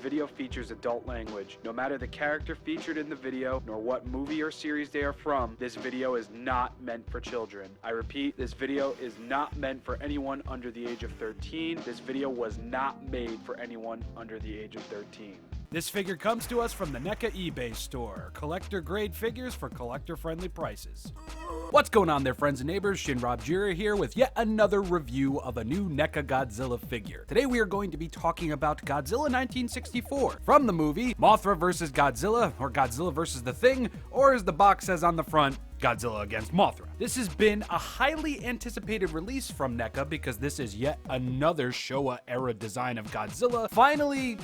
video features adult language. No matter the character featured in the video, nor what movie or series they are from, this video is not meant for children. I repeat, this video is not meant for anyone under the age of 13. This video was not made for anyone under the age of 13. This figure comes to us from the Neca eBay store. Collector grade figures for collector friendly prices. What's going on there, friends and neighbors? ShinRobjira here with yet another review of a new Neca Godzilla figure. Today we are going to be talking about Godzilla 1964 from the movie Mothra vs. Godzilla, or Godzilla vs. the Thing, or as the box says on the front, Godzilla against Mothra. This has been a highly anticipated release from Neca because this is yet another Showa era design of Godzilla finally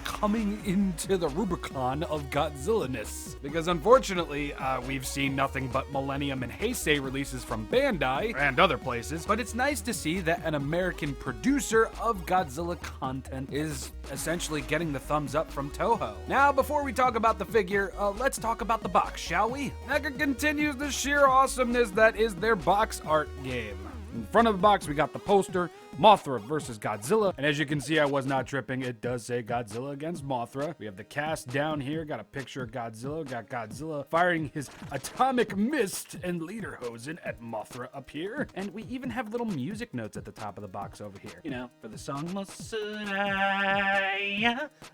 coming into the Rubicon of Godzilla-ness. Because unfortunately, we've seen nothing but Millennium and Heisei releases from Bandai and other places, but it's nice to see that an American producer of Godzilla content is essentially getting the thumbs up from Toho. Now, before we talk about the figure, let's talk about the box, shall we? Neca continues the sheer awesomeness that is their box art game. In front of the box, we got the poster, Mothra vs. Godzilla. And as you can see, I was not tripping. It does say Godzilla against Mothra. We have the cast down here. Got a picture of Godzilla. Got Godzilla firing his atomic mist and lederhosen at Mothra up here. And we even have little music notes at the top of the box over here. You know, for the song Masuraya,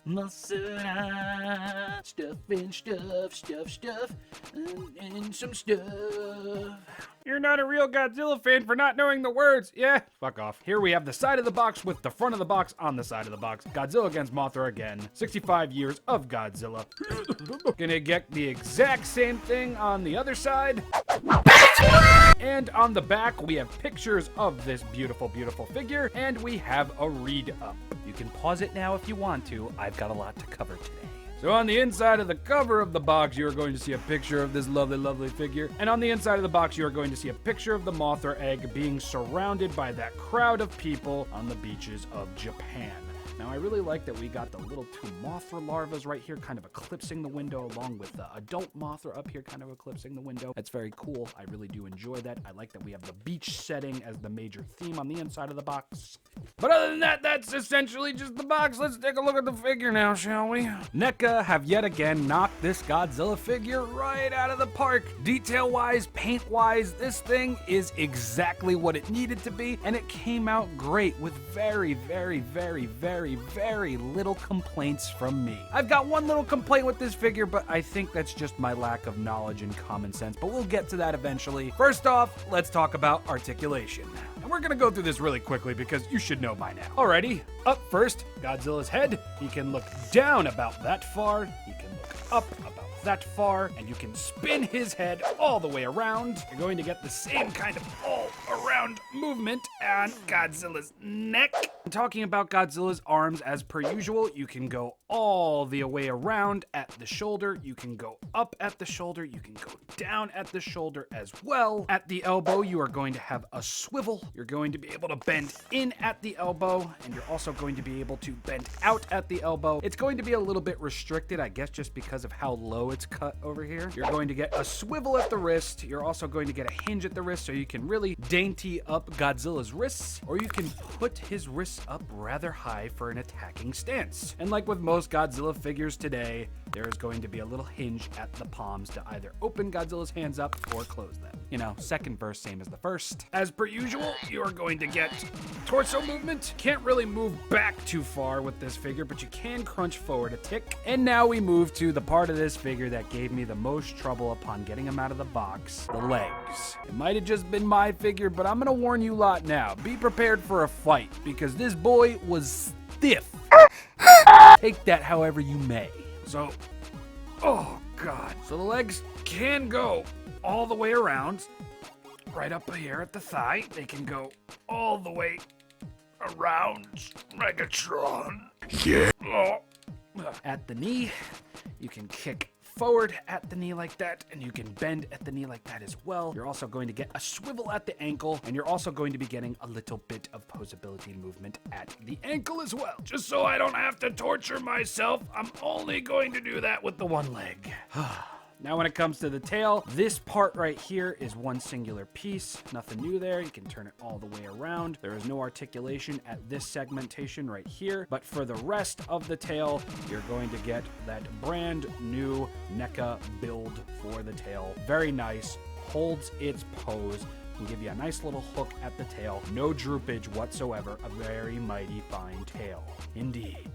Masura. Stuff and stuff, and some stuff. You're not a real Godzilla fan for not knowing the words. Yeah, fuck off. Here we have the side of the box with the front of the box on the side of the box. Godzilla against Mothra again. 65 years of Godzilla. Gonna get the exact same thing on the other side. And on the back, we have pictures of this beautiful, beautiful figure, and we have a read up. You can pause it now if you want to. I've got a lot to cover today. So on the inside of the cover of the box, you are going to see a picture of this lovely, lovely figure. And on the inside of the box, you are going to see a picture of the Mothra egg being surrounded by that crowd of people on the beaches of Japan. Now, I really like that we got the little two Mothra larvas right here kind of eclipsing the window, along with the adult Mothra up here kind of eclipsing the window. That's very cool. I really do enjoy that. I like that we have the beach setting as the major theme on the inside of the box. But other than that, that's essentially just the box. Let's take a look at the figure now, shall we? Neca have yet again knocked this Godzilla figure right out of the park. Detail-wise, paint-wise, this thing is exactly what it needed to be, and it came out great with very, very, very, very, very little complaints from me. I've got one little complaint with this figure, but I think that's just my lack of knowledge and common sense, but we'll get to that eventually. First off, let's talk about articulation. And we're gonna go through this really quickly because you should know by now. Alrighty, up first, Godzilla's head. He can look down about that far. He can look up about that far, and you can spin his head all the way around. You're going to get the same kind of all-around movement on Godzilla's neck. I'm talking about Godzilla's arms as per usual. You can go all the way around at the shoulder. You can go up at the shoulder. You can go down at the shoulder as well. At the elbow, you are going to have a swivel. You're going to be able to bend in at the elbow, and you're also going to be able to bend out at the elbow. It's going to be a little bit restricted, I guess, just because of how low it's cut over here. You're going to get a swivel at the wrist. You're also going to get a hinge at the wrist, so you can really dainty up Godzilla's wrists, or you can put his wrists up rather high for an attacking stance. And like with most Godzilla figures today, there is going to be a little hinge at the palms to either open Godzilla's hands up or close them. You know, second verse, same as the first. As per usual, you are going to get torso movement. Can't really move back too far with this figure, but you can crunch forward a tick. And now we move to the part of this figure that gave me the most trouble upon getting him out of the box, the legs. It might have just been my figure, but I'm gonna warn you lot now. Be prepared for a fight, because this boy was stiff. Take that however you may. So, oh God. So the legs can go all the way around, right up here at the thigh. They can go all the way around Megatron. Yeah. Oh. At the knee, you can kick forward at the knee like that, and you can bend at the knee like that as well. You're also going to get a swivel at the ankle, and you're also going to be getting a little bit of poseability movement at the ankle as well. Just so I don't have to torture myself, I'm only going to do that with the one leg. Now when it comes to the tail, this part right here is one singular piece. Nothing new there. You can turn it all the way around. There is no articulation at this segmentation right here. But for the rest of the tail, you're going to get that brand new Neca build for the tail. Very nice. Holds its pose. Can give you a nice little hook at the tail. No droopage whatsoever. A very mighty fine tail. Indeed.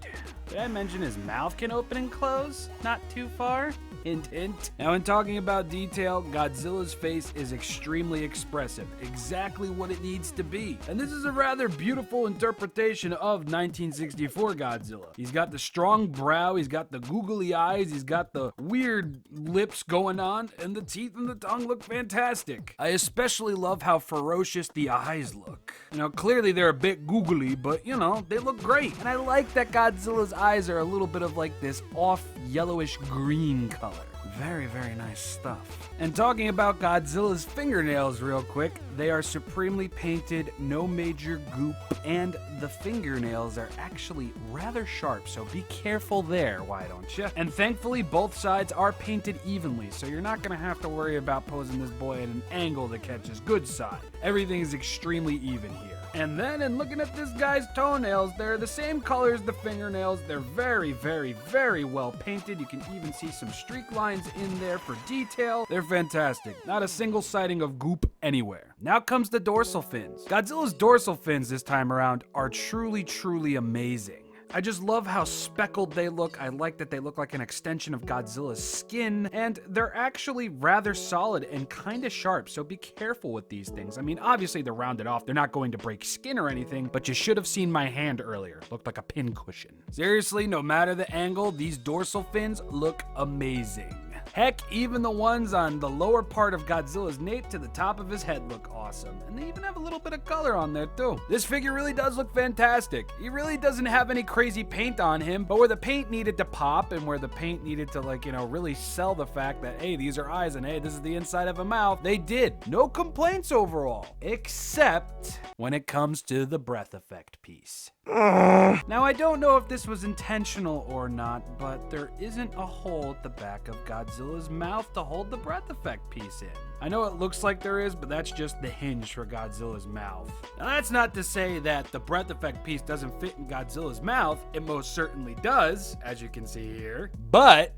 Did I mention his mouth can open and close? Not too far? Hint, hint. Now, in talking about detail, Godzilla's face is extremely expressive. Exactly what it needs to be. And this is a rather beautiful interpretation of 1964 Godzilla. He's got the strong brow, he's got the googly eyes, he's got the weird lips going on, and the teeth and the tongue look fantastic. I especially love how ferocious the eyes look. You know, clearly they're a bit googly, but you know, they look great. And I like that Godzilla's eyes are a little bit of like this off yellowish green color. Very, very nice stuff. And talking about Godzilla's fingernails real quick, they are supremely painted, no major goop, and the fingernails are actually rather sharp, so be careful there, why don't you? And thankfully, both sides are painted evenly, so you're not gonna have to worry about posing this boy at an angle to catch his good side. Everything is extremely even here. And then, in looking at this guy's toenails, they're the same color as the fingernails. They're very, very, very well painted. You can even see some streak lines in there for detail. They're fantastic. Not a single sighting of goop anywhere. Now comes the dorsal fins. Godzilla's dorsal fins this time around are truly, truly amazing. I just love how speckled they look. I like that they look like an extension of Godzilla's skin, and they're actually rather solid and kind of sharp, so be careful with these things. I mean, obviously they're rounded off. They're not going to break skin or anything, but you should have seen my hand earlier. Looked like a pin cushion. Seriously, no matter the angle, these dorsal fins look amazing. Heck, even the ones on the lower part of Godzilla's nape to the top of his head look awesome. And they even have a little bit of color on there too. This figure really does look fantastic. He really doesn't have any crazy paint on him, but where the paint needed to pop and where the paint needed to really sell the fact that, hey, these are eyes and hey, this is the inside of a mouth, they did. No complaints overall, except when it comes to the breath effect piece. Now, I don't know if this was intentional or not, but there isn't a hole at the back of Godzilla's mouth to hold the breath effect piece in. I know it looks like there is, but that's just the hinge for Godzilla's mouth. Now, that's not to say that the breath effect piece doesn't fit in Godzilla's mouth. It most certainly does, as you can see here. But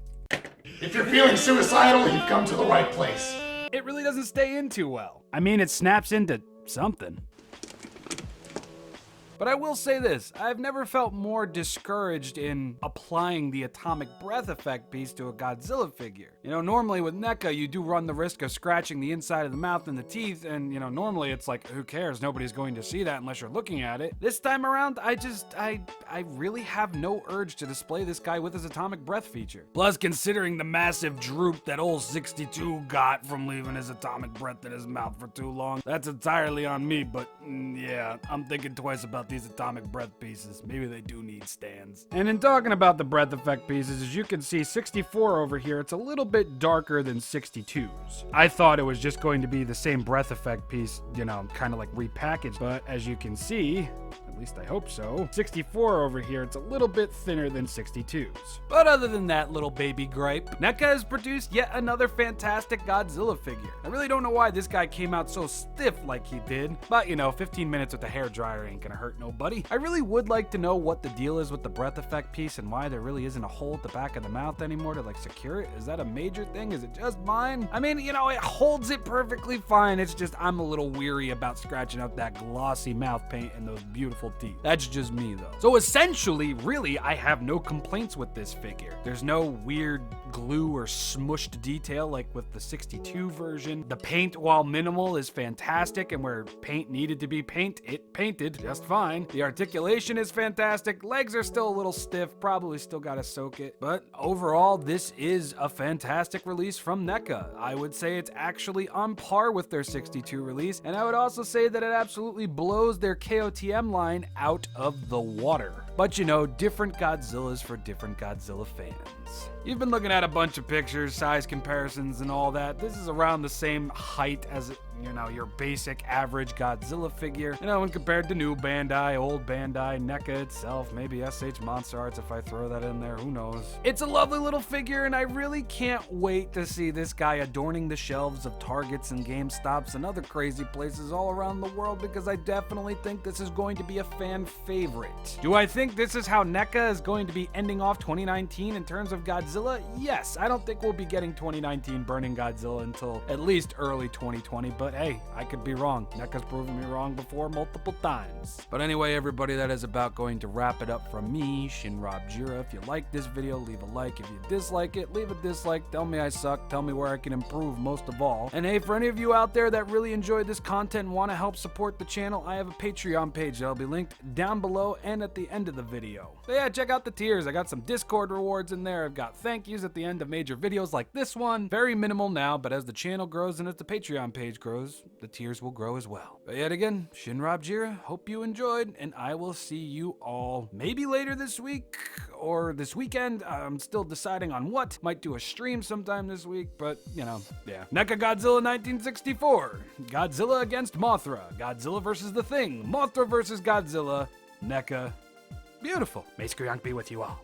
if you're feeling suicidal, you've come to the right place. It really doesn't stay in too well. I mean, it snaps into something. But I will say this, I've never felt more discouraged in applying the atomic breath effect piece to a Godzilla figure. You know, normally with Neca, you do run the risk of scratching the inside of the mouth and the teeth, and you know, normally it's like, who cares? Nobody's going to see that unless you're looking at it. This time around, I really have no urge to display this guy with his atomic breath feature. Plus, considering the massive droop that old 62 got from leaving his atomic breath in his mouth for too long, that's entirely on me, but yeah, I'm thinking twice about these atomic breath pieces. Maybe they do need stands. And in talking about the breath effect pieces, as you can see, 64 over here, it's a little bit darker than 62's. I thought it was just going to be the same breath effect piece, you know, kind of like repackaged, but as you can see, at least I hope so, 64 over here, it's a little bit thinner than 62's. But other than that little baby gripe, Neca has produced yet another fantastic Godzilla figure. I really don't know why this guy came out so stiff like he did, but you know, 15 minutes with the hair dryer ain't gonna hurt nobody. I really would like to know what the deal is with the breath effect piece and why there really isn't a hole at the back of the mouth anymore to like secure it. Is that a major thing? Is it just mine? I mean, you know, it holds it perfectly fine. It's just I'm a little weary about scratching out that glossy mouth paint and those beautiful teeth. That's just me though. So essentially, really, I have no complaints with this figure. There's no weird glue or smushed detail like with the 62 version. The paint, while minimal, is fantastic, and where paint needed to be it painted just fine. The articulation is fantastic. Legs are still a little stiff, probably still gotta soak it. But overall, this is a fantastic release from Neca. I would say it's actually on par with their 62 release, and I would also say that it absolutely blows their KOTM line out of the water. But you know, different Godzillas for different Godzilla fans. You've been looking at a bunch of pictures, size comparisons, and all that. This is around the same height as, your basic average Godzilla figure. When compared to new Bandai, old Bandai, Neca itself, maybe SH Monster Arts if I throw that in there, who knows. It's a lovely little figure, and I really can't wait to see this guy adorning the shelves of Targets and GameStops and other crazy places all around the world, because I definitely think this is going to be a fan favorite. Do I think this is how Neca is going to be ending off 2019 in terms of Godzilla? Yes, I don't think we'll be getting 2019 Burning Godzilla until at least early 2020, but hey, I could be wrong. Neca's proven me wrong before multiple times. But anyway, everybody, that is about going to wrap it up from me, ShinRobjira. If you like this video, leave a like. If you dislike it, leave a dislike. Tell me I suck. Tell me where I can improve most of all. And hey, for any of you out there that really enjoy this content and want to help support the channel, I have a Patreon page that'll be linked down below and at the end of the video. So yeah, check out the tiers. I got some Discord rewards in there. I've got thank yous at the end of major videos like this one. Very minimal now, but as the channel grows and as the Patreon page grows, the tiers will grow as well. But yet again, ShinRobjira, hope you enjoyed, and I will see you all maybe later this week or this weekend. I'm still deciding on what. Might do a stream sometime this week, but yeah. Neca Godzilla 1964. Godzilla against Mothra. Godzilla versus the Thing. Mothra versus Godzilla. Neca. Beautiful. May Skriyank be with you all.